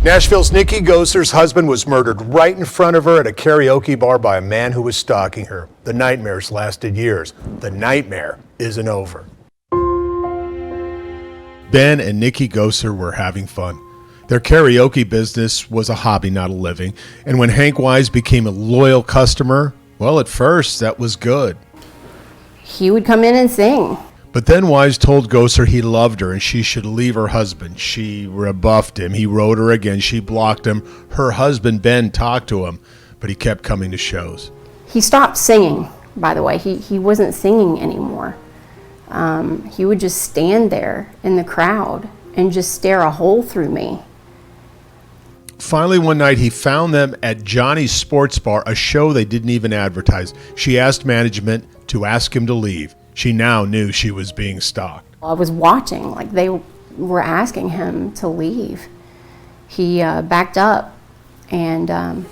Nashville's Nikki Goser's husband was murdered right in front of her at a karaoke bar by a man who was stalking her. The nightmares lasted years. The nightmare isn't over. Ben and Nikki Goser were having fun. Their karaoke business was a hobby, not a living. And when Hank Wise became a loyal customer, well, at first, that was good. He would come in and sing. But then Wise told Goser he loved her and she should leave her husband. She rebuffed him. He wrote her again. She blocked him. Her husband, Ben, talked to him, but he kept coming to shows. He stopped singing, by the way. He wasn't singing anymore. He would just stand there in the crowd and just stare a hole through me. Finally, one night, he found them at Johnny's Sports Bar, a show they didn't even advertise. She asked management to ask him to leave. She now knew she was being stalked. I was watching, like they were asking him to leave. He backed up and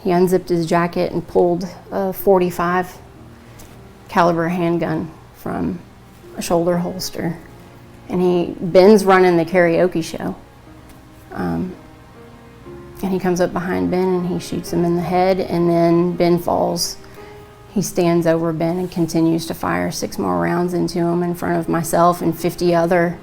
he unzipped his jacket and pulled a .45 caliber handgun from a shoulder holster. And Ben's running the karaoke show. And he comes up behind Ben and he shoots him in the head, and then Ben falls. He stands over Ben and continues to fire 6 more rounds into him in front of myself and 50 other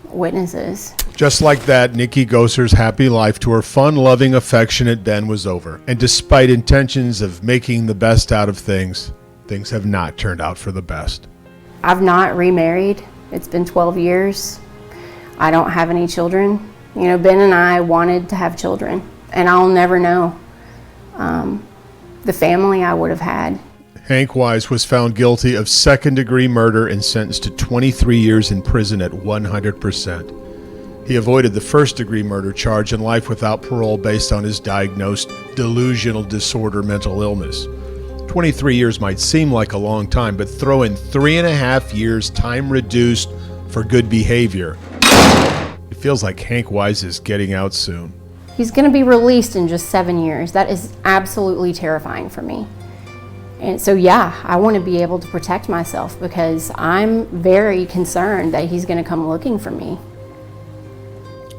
witnesses. Just like that, Nikki Goser's happy life to her fun-loving, affectionate Ben was over. And despite intentions of making the best out of things, things have not turned out for the best. I've not remarried. It's been 12 years. I don't have any children. You know, Ben and I wanted to have children, and I'll never know the family I would have had. Hank Wise was found guilty of second-degree murder and sentenced to 23 years in prison at 100%. He avoided the first-degree murder charge and life without parole based on his diagnosed delusional disorder mental illness. 23 years might seem like a long time, but throw in 3.5 years time reduced for good behavior. It feels like Hank Wise is getting out soon. He's going to be released in just 7 years. That is absolutely terrifying for me. And so, yeah, I want to be able to protect myself because I'm very concerned that he's going to come looking for me.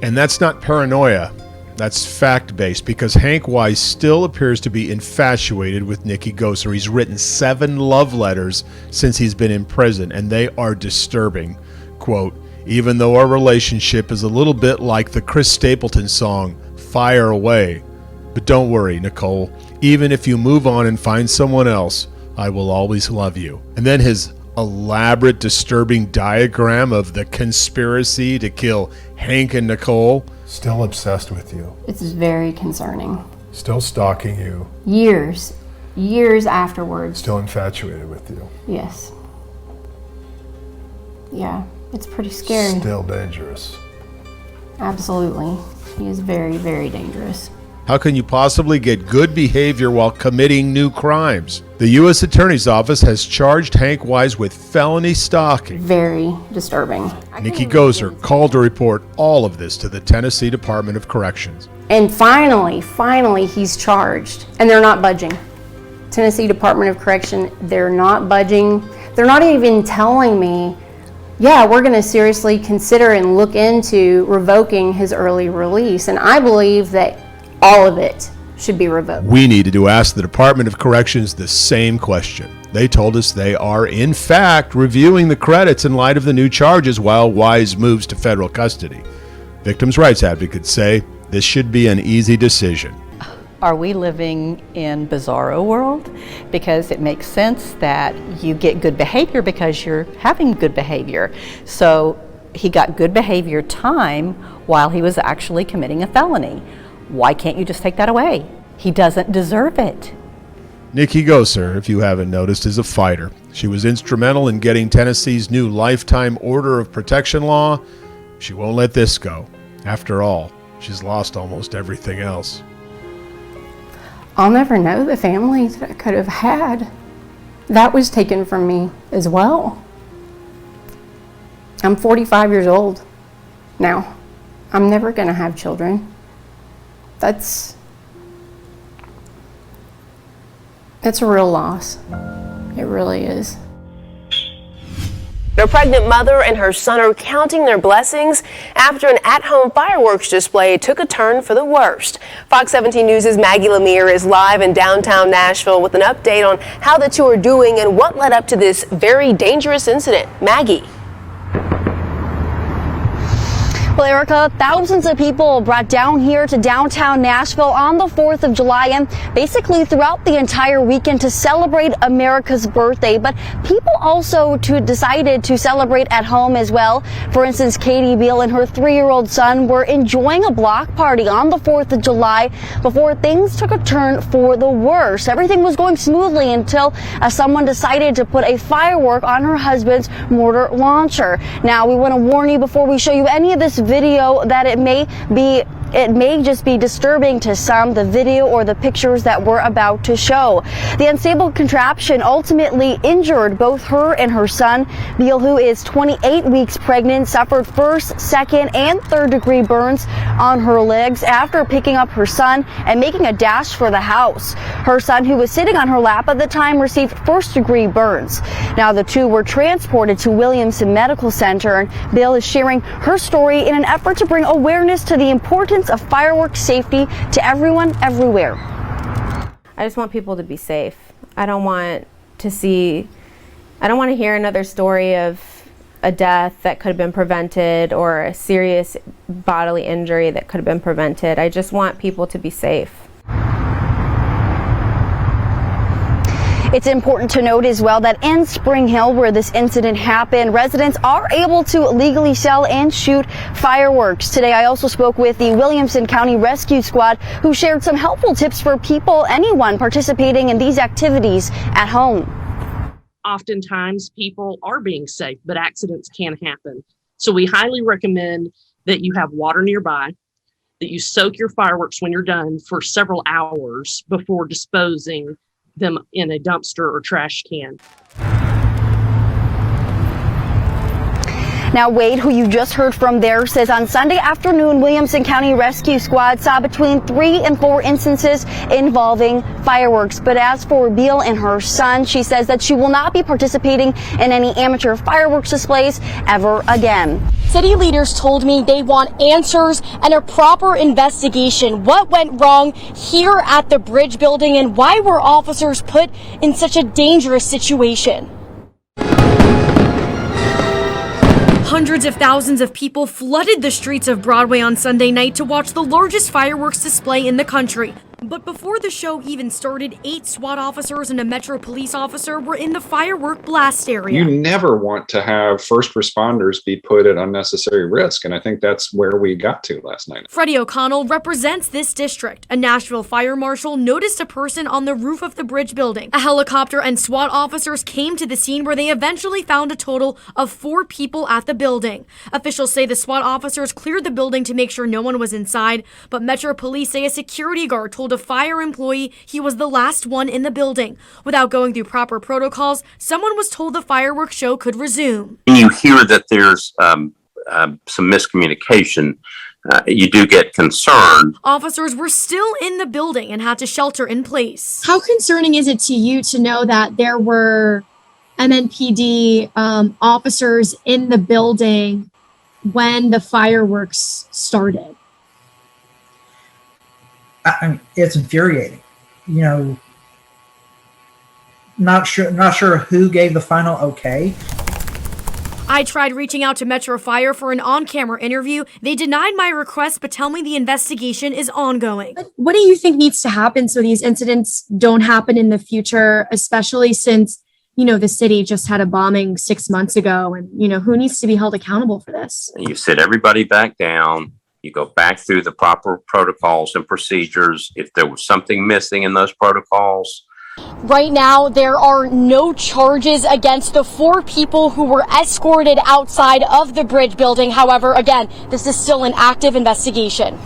And that's not paranoia. That's fact-based because Hank Wise still appears to be infatuated with Nikki Goser. He's written 7 love letters since he's been in prison, and they are disturbing. Quote, "Even though our relationship is a little bit like the Chris Stapleton song, Fire Away. But don't worry, Nicole. Even if you move on and find someone else, I will always love you." And then his elaborate, disturbing diagram of the conspiracy to kill Hank and Nicole. Still obsessed with you. It's very concerning. Still stalking you. Years afterwards. Still infatuated with you. Yes. Yeah, it's pretty scary. Still dangerous. Absolutely. He is very, very dangerous. How can you possibly get good behavior while committing new crimes? The U.S. Attorney's Office has charged Hank Wise with felony stalking. Very disturbing. Nikki Goser called to report all of this to the Tennessee Department of Corrections. And finally, he's charged. And they're not budging. Tennessee Department of Correction, they're not budging. They're not even telling me, yeah, we're going to seriously consider and look into revoking his early release. And I believe that all of it should be revoked. We needed to ask the Department of Corrections the same question. They told us they are, in fact, reviewing the credits in light of the new charges while Wise moves to federal custody. Victims' rights advocates say this should be an easy decision. Are we living in bizarro world? Because it makes sense that you get good behavior because you're having good behavior. So he got good behavior time while he was actually committing a felony. Why can't you just take that away? He doesn't deserve it. Nikki Goser, if you haven't noticed, is a fighter. She was instrumental in getting Tennessee's new lifetime order of protection law. She won't let this go. After all, she's lost almost everything else. I'll never know the family that I could have had. That was taken from me as well. I'm 45 years old now. I'm never going to have children. That's a real loss. It really is. A pregnant mother and her son are counting their blessings after an at-home fireworks display took a turn for the worst. Fox 17 News' Maggie Lemire is live in downtown Nashville with an update on how the two are doing and what led up to this very dangerous incident. Maggie. Well, Erica, thousands of people brought down here to downtown Nashville on the 4th of July and basically throughout the entire weekend to celebrate America's birthday. But people also decided to celebrate at home as well. For instance, Katie Beal and her 3-year-old son were enjoying a block party on the 4th of July before things took a turn for the worse. Everything was going smoothly until someone decided to put a firework on her husband's mortar launcher. Now, we want to warn you before we show you any of this video that it may just be disturbing to some, the video or the pictures that we're about to show. The unstable contraption ultimately injured both her and her son. Beal, who is 28 weeks pregnant, suffered first, second, and third-degree burns on her legs after picking up her son and making a dash for the house. Her son, who was sitting on her lap at the time, received first-degree burns. Now, the two were transported to Williamson Medical Center, and Beal is sharing her story in an effort to bring awareness to the importance of fireworks safety to everyone, everywhere. I just want people to be safe. I don't want to hear another story of a death that could have been prevented or a serious bodily injury that could have been prevented. I just want people to be safe. It's important to note as well that in Spring Hill, where this incident happened, residents are able to legally sell and shoot fireworks. Today, I also spoke with the Williamson County Rescue Squad, who shared some helpful tips for anyone participating in these activities at home. Oftentimes, people are being safe, but accidents can happen. So we highly recommend that you have water nearby, that you soak your fireworks when you're done for several hours before disposing them in a dumpster or trash can. Now, Wade, who you just heard from there, says on Sunday afternoon, Williamson County Rescue Squad saw between 3 and 4 instances involving fireworks. But as for Beal and her son, she says that she will not be participating in any amateur fireworks displays ever again. City leaders told me they want answers and a proper investigation. What went wrong here at the Bridge Building and why were officers put in such a dangerous situation? Hundreds of thousands of people flooded the streets of Broadway on Sunday night to watch the largest fireworks display in the country. But before the show even started, 8 SWAT officers and a Metro police officer were in the firework blast area. You never want to have first responders be put at unnecessary risk, and I think that's where we got to last night. Freddie O'Connell represents this district. A Nashville fire marshal noticed a person on the roof of the Bridge Building. A helicopter and SWAT officers came to the scene where they eventually found a total of 4 people at the building. Officials say the SWAT officers cleared the building to make sure no one was inside, but Metro police say a security guard told a fire employee he was the last one in the building. Without going through proper protocols, someone was told the fireworks show could resume. When you hear that there's some miscommunication, you do get concerned. Officers were still in the building and had to shelter in place. How concerning is it to you to know that there were MNPD officers in the building when the fireworks started? I mean, it's infuriating. You know, not sure who gave the final okay. I tried reaching out to Metro Fire for an on-camera interview. They denied my request, but tell me the investigation is ongoing. What do you think needs to happen so these incidents don't happen in the future, especially since, you know, the city just had a bombing 6 months ago, and, you know, who needs to be held accountable for this? You sit everybody back down. You go back through the proper protocols and procedures. If there was something missing in those protocols. Right now, there are no charges against the 4 people who were escorted outside of the Bridge Building. However, again, this is still an active investigation.